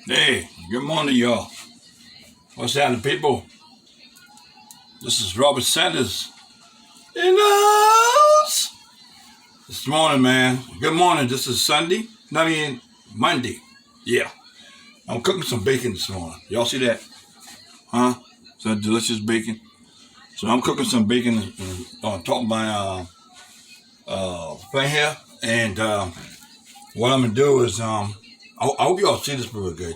Hey, good morning, y'all. What's happening, people? This is Robert Sanders in the house. This morning, man. Good morning. This is Sunday. Monday. Yeah. I'm cooking some bacon this morning. Y'all see that? Huh? Some delicious bacon. So I'm cooking some bacon on top of my thing here. And what I'm gonna do is I hope y'all see this real good.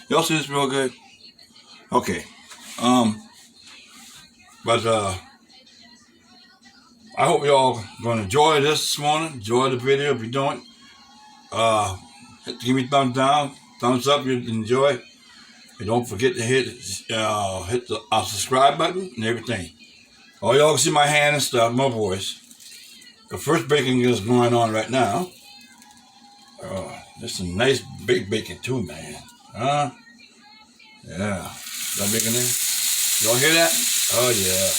Y'all see this real good? Okay. Um, but I hope y'all gonna enjoy this morning. Enjoy the video if you don't. Give me a thumbs down, thumbs up if you enjoy. And don't forget to hit the subscribe button and everything. All y'all can see my hand and stuff, my voice. The first baking is going on right now. There's some nice big bacon too, man. Huh? Yeah. That bacon there? Y'all hear that? Oh yeah.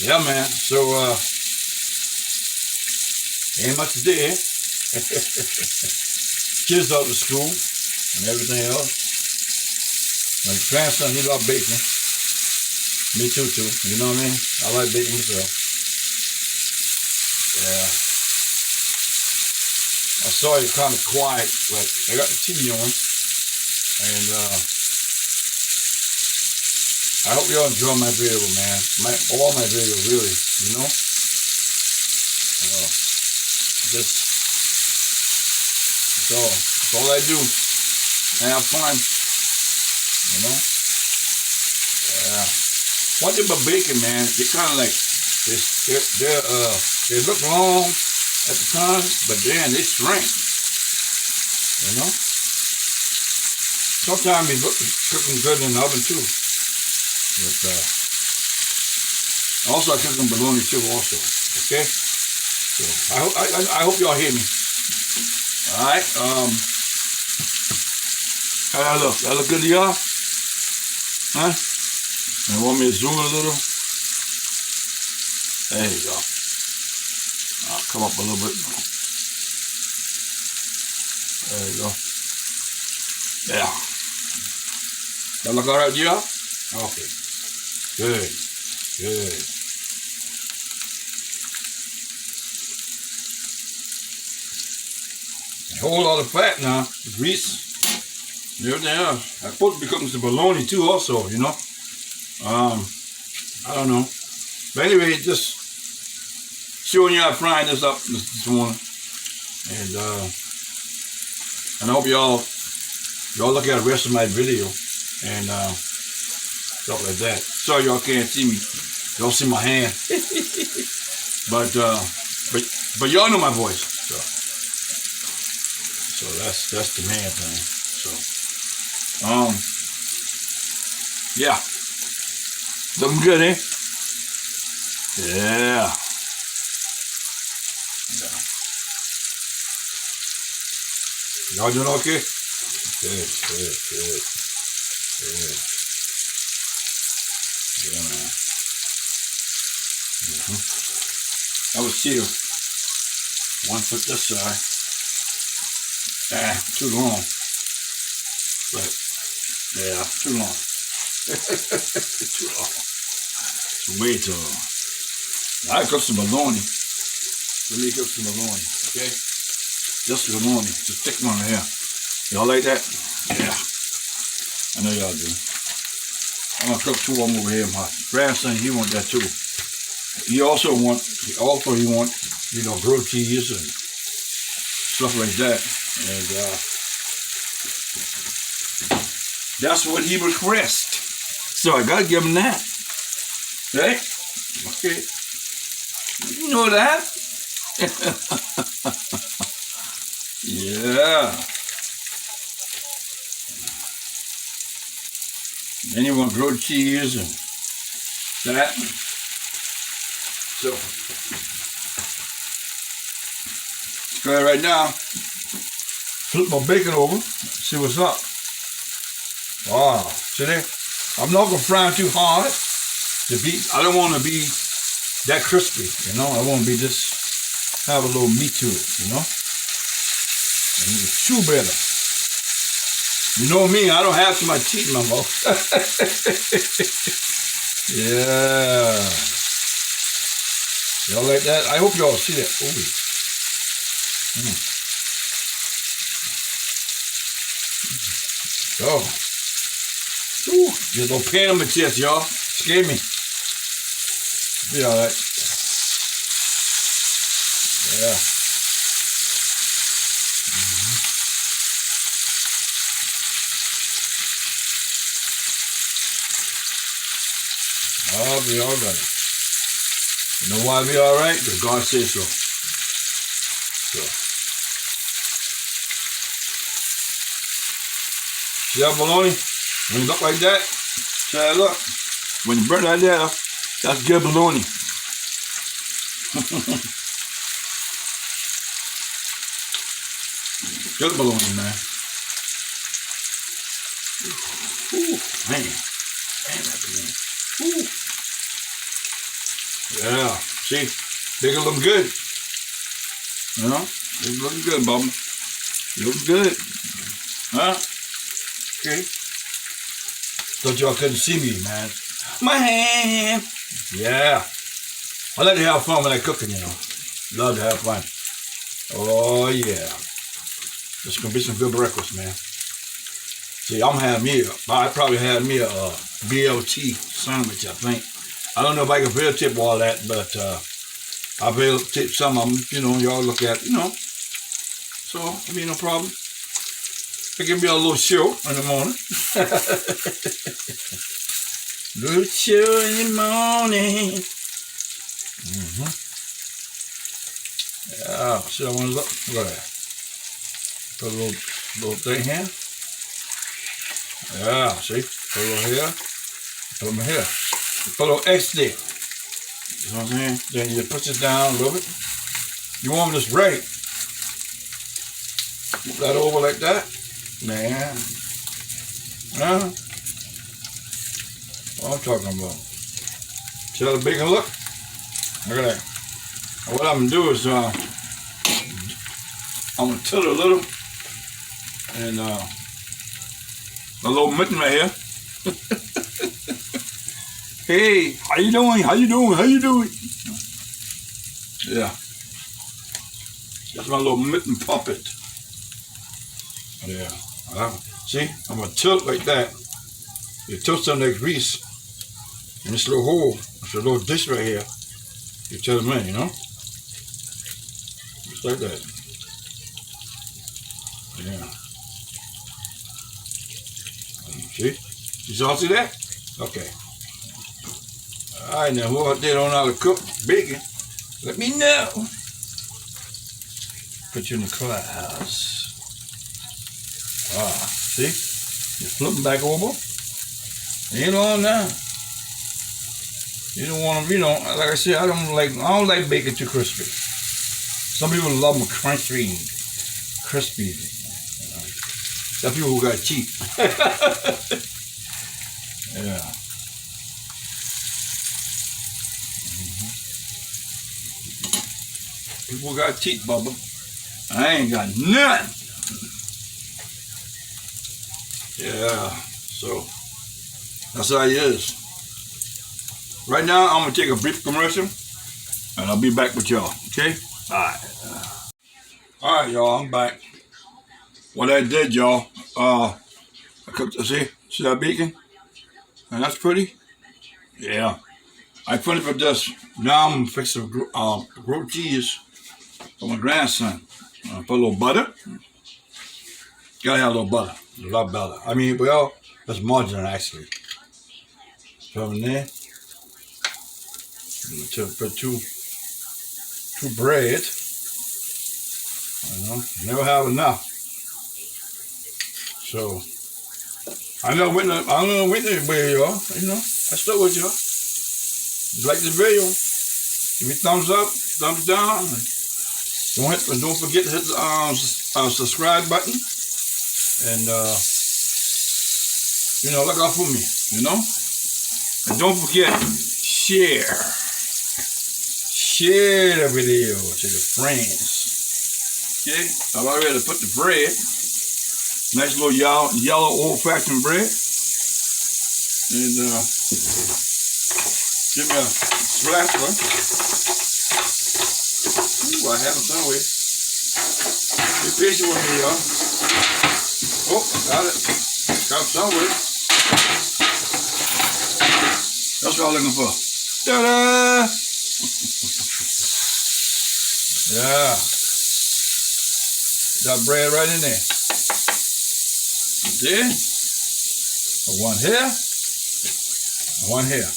Yeah, man. So ain't much to do here. Kids out to school and everything else. My grandson, he loves bacon. Me too. You know what I mean? I like bacon myself. Yeah. I saw you kind of quiet, but I got the TV on. And I hope y'all enjoy my video, man. All my videos, really, you know? That's all I do. Have fun, you know? Yeah. One thing about bacon, man, they kind of like, they look long at the time, but then they shrink, you know? Sometimes they look cooking good in the oven too. But also I cook them bologna too also, okay? So I hope y'all hear me. All right. How that look? That look good to y'all? Huh? You want me to zoom a little? There you go. I'll come up a little bit. There you go. Yeah. That look all right to y'all? Okay. Good. A whole lot of fat now, grease, and everything else. I'm supposed to be cooking some bologna too also, you know. I don't know. But anyway, just showing you how I'm frying this up this morning. And I hope y'all look at the rest of my video and stuff like that. Sorry y'all can't see me. Y'all see my hand. but y'all know my voice. So that's the main thing. So yeah. Looking good, eh? Yeah. Y'all doing okay? Good. Yeah, man. That was two. One foot this side. Too long. But yeah, too long. Too long. It's way too long. Now I cook some bologna. Let me cook some bologna, okay? Just bologna, the thick one right here. Y'all like that? Yeah. I know y'all do. I'm gonna cook two of them over here. My grandson, he want that too. He also want, you know, grilled cheese and stuff like that. And that's what he requests. So I gotta give him that. Right? Okay. You know that? Yeah. Then you want grilled cheese and that. So let's go right now. Flip my bacon over. See what's up. Wow. See there? I'm not gonna fry them too hard. I don't want to be that crispy, you know. I want to be just have a little meat to it, you know. And it's too better. You know me, I don't have too much teeth in my mouth. Yeah. Y'all like that? I hope y'all see that. Oh. Ooh, there's a little pain on my chest, y'all. Scared me. Be alright. Yeah. I'll be alright. You know why I'll be alright? Because God says so. See that bologna? When you look like that, see that look? When you burn like that, that's good bologna. Good bologna, man. Ooh, man. Man, that bologna. Ooh. Yeah, see? They can look good. You know? They look good, Bubba. They look good. Huh? Okay. Thought y'all couldn't see me, man. My hand. Yeah. I like to have fun when I cooking, you know. Love to have fun. Oh, yeah. This is going to be some good breakfast, man. See, I'm having me, I probably had me a BLT sandwich, I think. I don't know if I can videotape all that, but I'll videotape some of them, you know, y'all look at, you know. So, I mean, no problem. It can be a little show in the morning. Little show in the morning. Yeah, see, I want to look at that. Put a little thing here. Yeah, see, put a little here. Put them here. Put a little X there. You know what I'm saying? Then you push it down a little bit. You want this right. Move that over like that. Man. Huh? What I'm talking about. See how the bacon look? Look at that. And what I'm going to do is I'm going to tilt it a little. And a little mitten right here. Hey, how you doing? How you doing? How you doing? Yeah. That's my little mitten puppet. Yeah. See, I'm going to tilt like that. You tilt some of that grease in this little hole. It's a little dish right here. You tilt them in, you know? Just like that. Yeah. See? You all see that? Okay. Alright, now who out there don't know how to cook bacon, let me know. Put you in the class. See? You flip them back over. You know now. You don't want them, you know, like I said, I don't like bacon too crispy. Some people love them crunchy, crispy. You know. Some people who got teeth. Yeah. People got teeth, Bubba. I ain't got none. Yeah, so that's how it is. Right now, I'm gonna take a brief commercial, and I'll be back with y'all. Okay? All right, y'all. I'm back. What I did, y'all. I cooked. See that bacon? And that's pretty. Yeah. I put it for this. Now I'm fixing grilled cheese for my grandson. Put a little butter. Gotta have a little butter. A lot of butter. I mean, well, that's margarine actually. So in there, put two bread. You know, never have enough. So I know went anywhere, y'all. You know, I still with y'all. If you like this video, give me thumbs up, thumbs down. Don't forget to hit the subscribe button, and you know, look out for me. You know, and don't forget, share the video to your friends. Okay, I've already put the bread. Nice little yellow old-fashioned bread. And give me a spatula. Ooh, I have it somewhere. Be patient with me, y'all. Oh, got it. Got it somewhere. That's what I'm looking for. Ta-da! Yeah. Got bread right in there. See? One here. One here.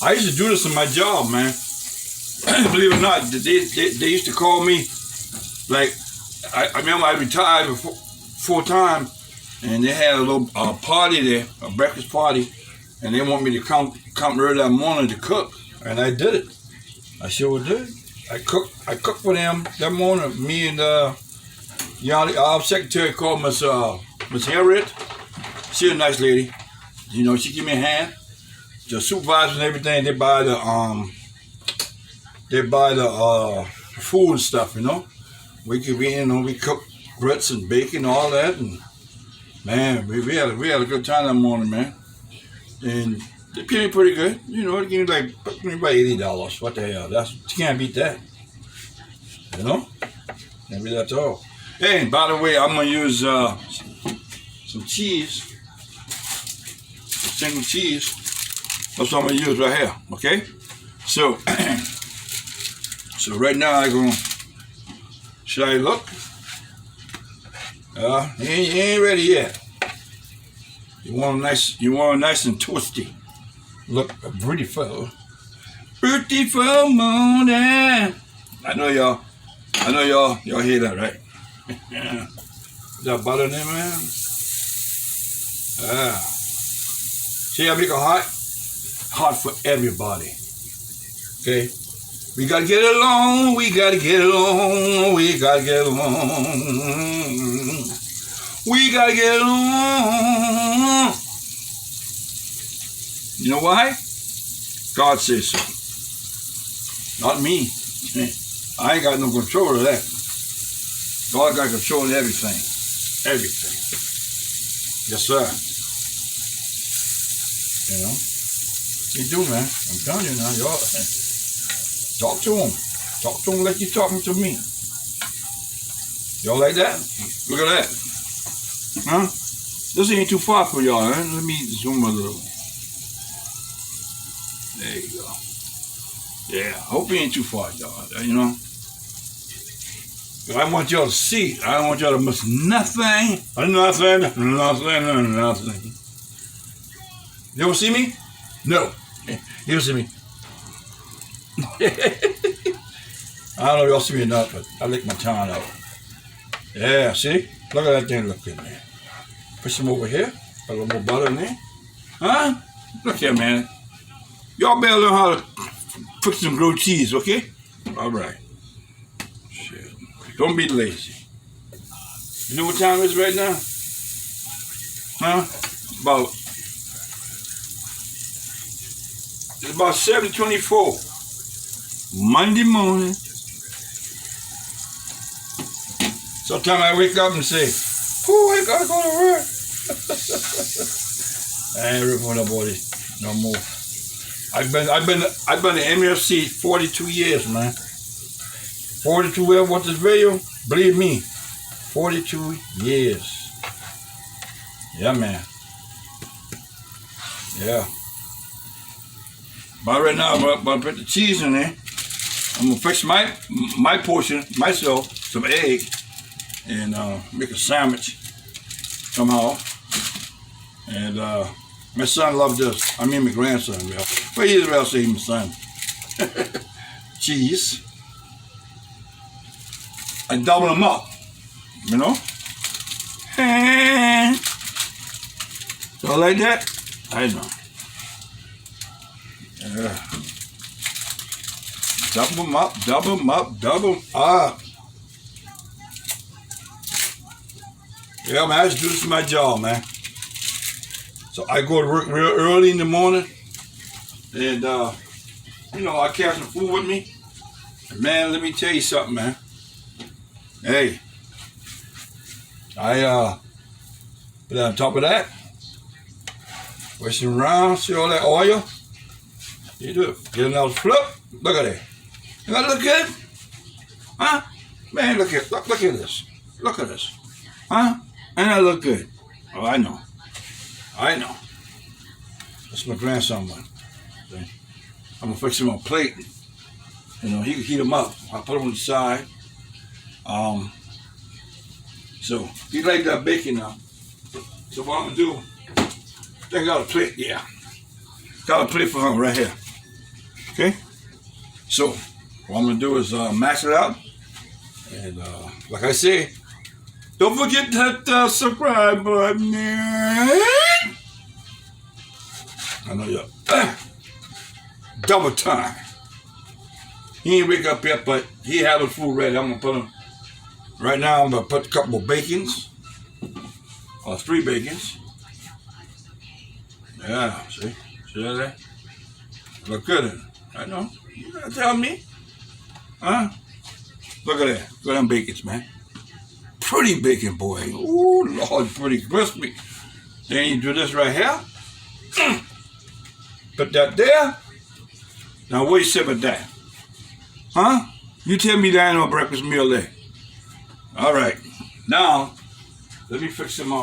I used to do this in my job, man. Believe it or not, they used to call me, like, I remember I retired before, full time, and they had a little party there, a breakfast party, and they want me to come early that morning to cook, and I did it. I sure did. I cooked for them that morning. Me and our secretary called Miss Harriet. She's a nice lady. You know, she give me a hand. The supervisors and everything, they buy the food and stuff, you know. We cook grits and bacon, all that, and man, we had a good time that morning, man. And they paid me pretty good, you know. They gave me about $80. What the hell? You can't beat that, you know. Can't beat that at all. Hey, and by the way, I'm gonna use some cheese, single cheese. That's what I'm gonna use right here. Okay. So, so right now I'm gonna. Should I look? He ain't ready yet. You want them nice and twisty. Look, beautiful morning. I know y'all hear that, right? Yeah. Is that butter in there, man? See, I make it hot for everybody. Okay? We gotta get along, we gotta get along, we gotta get along. We gotta get along. You know why? God says so. Not me. I ain't got no control of that. God got control of everything. Everything. Yes, sir. You know? You do, man. I'm telling you now, y'all. Talk to him. Talk to him like you're talking to me. Y'all like that? Look at that. Huh? This ain't too far for y'all, huh? Let me zoom a little. There you go. Yeah, hope it ain't too far, y'all. You know? I want y'all to see. I don't want y'all to miss nothing. Nothing. You ever see me? No. You ever see me? I don't know if y'all see me or not, but I lick my tongue out. Yeah, see? Look at that thing look good, man. Put some over here. Put a little more butter in there. Huh? Look here, man. Y'all better learn how to fix some grilled cheese, okay? All right. Shit. Don't be lazy. You know what time it is right now? Huh? It's about 7:24. Monday morning. Sometimes I wake up and say, "Oh, I gotta go to work." I ain't working for nobody no more. I've been in MFC 42 years, man. 42 years. Watch this video? Believe me, 42 years. Yeah, man. Yeah. But right now, I'm gonna put the cheese in there. I'm gonna fix my portion myself, some egg, and make a sandwich somehow. And my son loved this. I mean, my grandson, well, but he's well say my son. Cheese. I double them up, you know. So like that, I know. Yeah. Double them up, double them up, double them up. Yeah, man, I just do this for my job, man. So I go to work real early in the morning, and you know, I carry some food with me. And man, let me tell you something, man. Hey, I put that on top of that. Twist it around. See all that oil? You do it. Get another flip. Look at it. Does that look good? Huh? Man, look at this. Look at this. Huh? And that look good. Oh, I know. I know. That's my grandson one. See? I'm gonna fix him on a plate. You know, he can heat them up. I put them on the side. So he like that bacon now. So what I'm gonna do? I think I got a plate. Yeah, got a plate for him right here. Okay. So what I'm gonna do is mash it out, and like I say, don't forget that subscribe button. I know you're double time. He ain't wake up yet, but he having food ready. I'm gonna put him right now. I'm gonna put a couple of bacons, or 3 bacons. Yeah, see that? Look good in it. I know. You gotta tell me, huh? Look at that. Look at them bacons, man. Pretty bacon, boy. Ooh, Lord, pretty crispy. Then you do this right here. Put that there. Now what you say about that? Huh? You tell me that ain't no breakfast meal there. All right. Now, let me fix some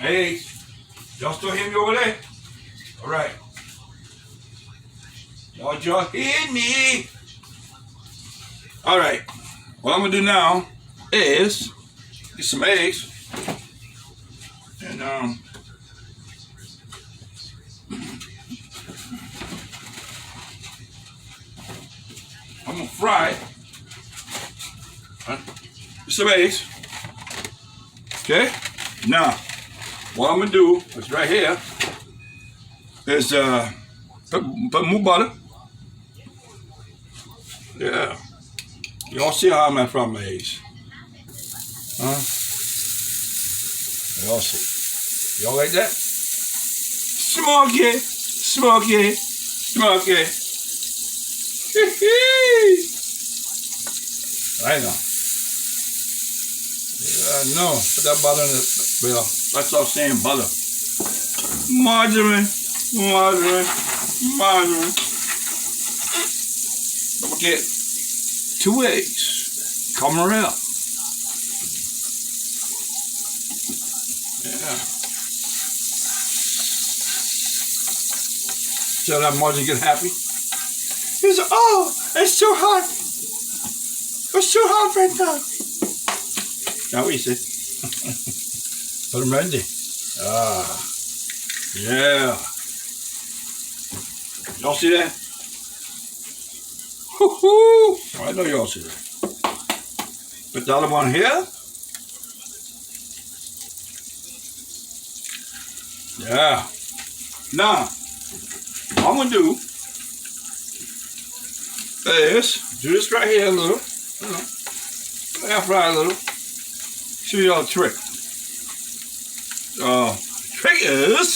eggs. Y'all still hear me over there? All right. Y'all hear me? All right. What I'm going to do now is get some eggs. And, I'm going to fry it. Some eggs. Okay? Now, what I'm going to do is right here is put more butter. Yeah. Y'all see how I'm from my eggs. Huh? Y'all see. Y'all like that? Smoky. Smoky. Smoky. I know. Yeah, I know. Put that butter in the, well, let's stop saying butter. Margarine. Margarine. Margarine. Don't forget 2 eggs. Come around. Yeah. So that Margie get happy. He said, oh, it's too hot. It's too hot right now. Now what you say? Put them right there. Ah. Yeah. Y'all see that? Woo-hoo. I know y'all see that. Put the other one here. Yeah. Now, what I'm going to do is do this right here a little. Air fry a little. Show y'all a trick. Trick is,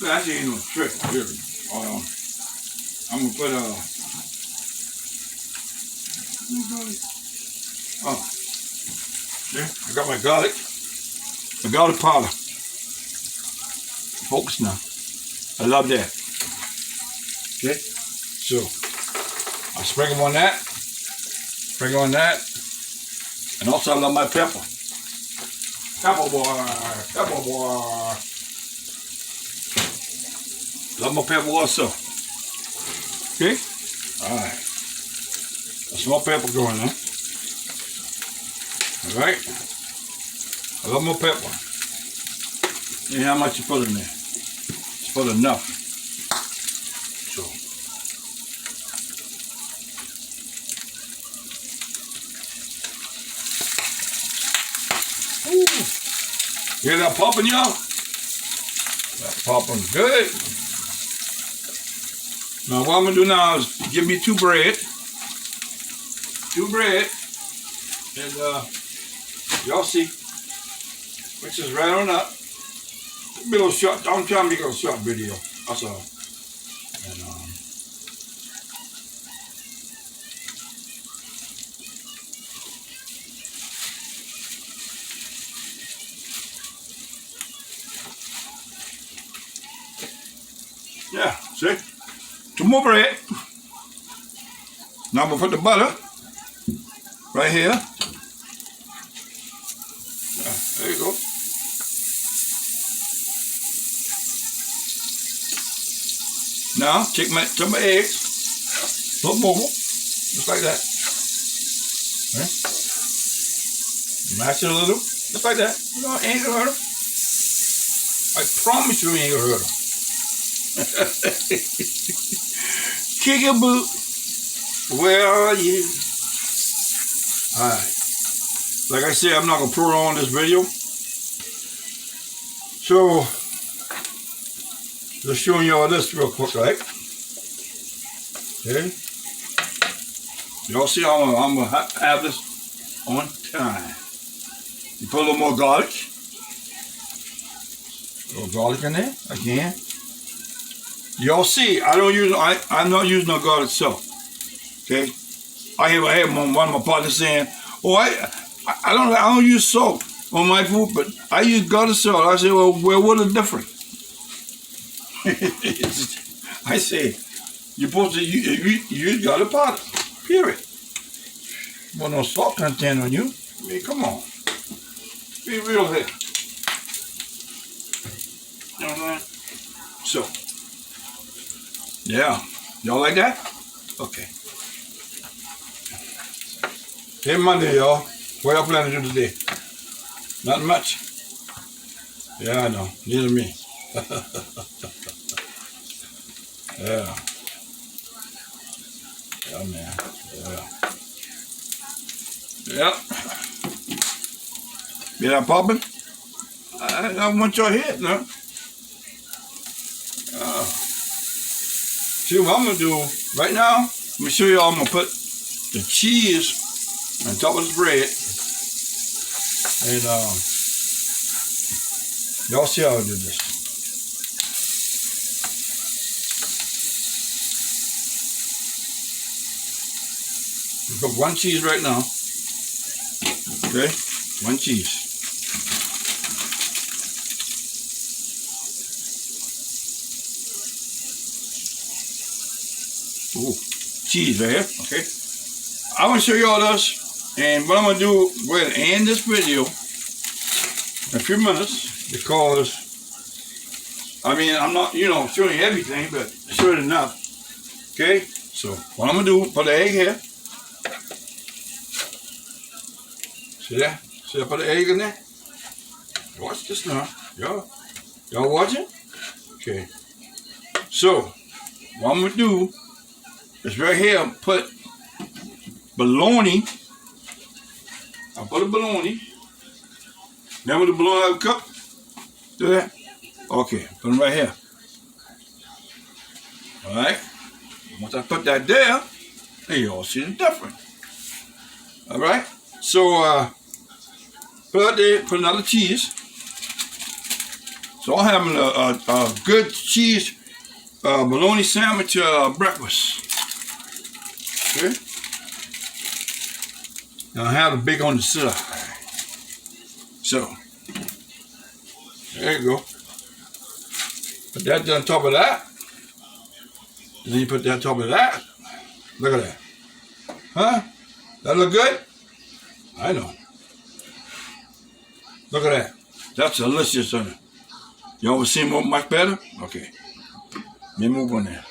actually ain't no trick, really. I'm going to put see, I got my garlic powder. Focus now. I love that. Okay, so I sprinkle on that. Sprinkle on that. And also I love my pepper. Pepper boy. Pepper boy. Love my pepper also. Okay? Alright. A small pepper going there. Alright? I love my pepper. See how much you put in there. Just put enough. So. Ooh. Hear that popping, y'all? That popping good. Now what I'm gonna do now is give me 2 bread. 2 bread. And y'all see. Which is right on up. Be a little short. I'm trying to make a short video. That's all. And See? Two more bread. Now I'm gonna put the butter right here. There you go. Now take my eggs, put them over, just like that. Okay. Mash it a little, just like that. You know, ain't gonna hurt them. I promise you, ain't gonna hurt them. Kick a boot. Where are you? All right. Like I said, I'm not gonna prolong this video. So, just showing y'all this real quick, right? Okay. Y'all see how I'm gonna have this on time. You put a little more garlic. A little garlic in there again. Y'all see, I'm not using no garlic salt. Okay. I had one of my partners saying, "Oh, I don't use salt on my food, but I use garlic salt." I said, "Well, what is the difference?" I say, "You're supposed to use garlic powder. Period. Want no salt content on you? I mean, come on. Be real here." You know what I'm saying? So, yeah. Y'all like that? Okay. Hey, Monday, y'all. What y'all planning to do today? Not much. Yeah, I know. Neither me. Yeah. Yeah, man. Yeah. Yep. You not popping? I want your head, no? See what I'm gonna do right now? Let me show y'all. I'm gonna put the cheese on top of the bread, and y'all see how I do this. We put one cheese right now. Okay, one cheese. Ooh, cheese right here. Okay, I'm gonna show you all this, and what I'm gonna do, go ahead and end this video in a few minutes, because I mean, I'm not, showing you everything, but showing enough. Okay, so what I'm gonna do, put the egg here. See that? See I put the egg in there? Watch this now. Y'all watching? Okay. So what I'm gonna do is right here put bologna. I'll put a bologna. Remember the bologna I cooked? Do that? Okay, put them right here. Alright? Once I put that there, then you all see the difference. Alright? So put out there, put another cheese. So I'm having a good cheese bologna sandwich breakfast. Okay? Now I have the big on the side. So there you go. Put that on top of that. And then you put that on top of that. Look at that. Huh? That look good? I know. Look at that. That's delicious, isn't it? You ever seen much better? Okay. Let me move on there.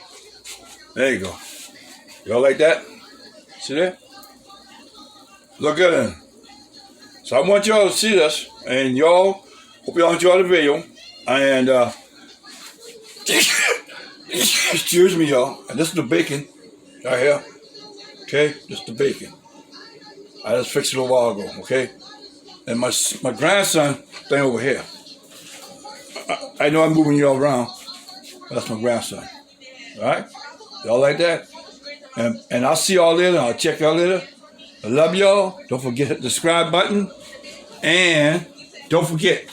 There you go. Y'all like that? See that? Look at it. So I want y'all to see this, and y'all, hope y'all enjoy the video. And excuse me, y'all. And this is the bacon right here. Okay, this is the bacon. I just fixed it a while ago. Okay, and my grandson thing over here. I know I'm moving y'all around. But that's my grandson. All right, y'all like that? And I'll see y'all later. I'll check y'all later. I love y'all. Don't forget to hit the subscribe button. And don't forget.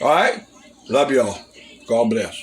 All right? Love y'all. God bless.